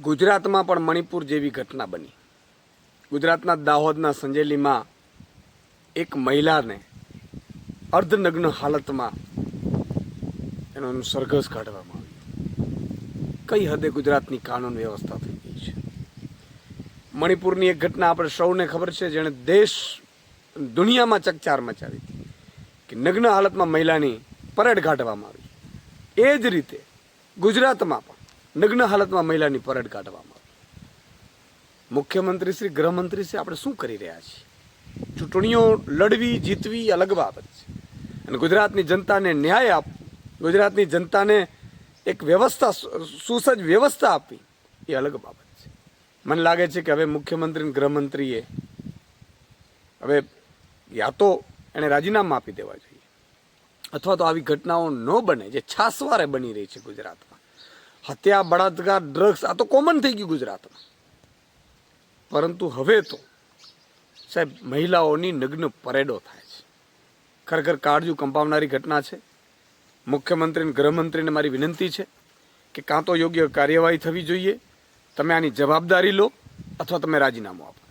ગુજરાતમાં પણ મણિપુર જેવી ઘટના બની. ગુજરાતના દાહોદના સંજેલીમાં એક મહિલાને અર્ધનગ્ન હાલતમાં એનું સરઘસ કાઢવામાં આવ્યું. કઈ હદે ગુજરાતની કાનૂન વ્યવસ્થા થઈ ગઈ છે. મણિપુરની એક ઘટના આપણે સૌને ખબર છે, જેણે દેશ દુનિયામાં ચકચાર મચાવી હતી, કે નગ્ન હાલતમાં મહિલાની પરેડ કાઢવામાં આવી. એ જ રીતે ગુજરાતમાં પણ નગ્ન હાલતમાં મહિલાની પરેડ કાઢવામાં આવી. મુખ્યમંત્રી શ્રી, ગૃહમંત્રી શ્રી, આપણે શું કરી રહ્યા છીએ? ચૂંટણીઓ લડવી જીતવી અલગ બાબત છે, અને ગુજરાતની જનતાને ન્યાય આપવો, ગુજરાતની જનતાને એક વ્યવસ્થા, સુસજ્જ વ્યવસ્થા આપવી, એ અલગ બાબત છે. મને લાગે છે કે હવે મુખ્યમંત્રી ગૃહમંત્રીએ હવે યા તો એને રાજીનામા આપી દેવા જોઈએ, અથવા તો આવી ઘટનાઓ ન બને જે છાસવારે બની રહી છે ગુજરાતમાં. હત્યા, બળાત્કાર, ડ્રગ્સ, આ તો કોમન થઈ ગયું ગુજરાતમાં. પરંતુ હવે તો સાહેબ મહિલાઓની નગ્ન પરેડો થાય છે. ખરેખર કાળજું કંપાવનારી ઘટના છે. મુખ્યમંત્રી અને ગૃહમંત્રીને મારી વિનંતી છે કે કાં તો યોગ્ય કાર્યવાહી થવી જોઈએ, તમે આની જવાબદારી લો, અથવા તમે રાજીનામું આપો.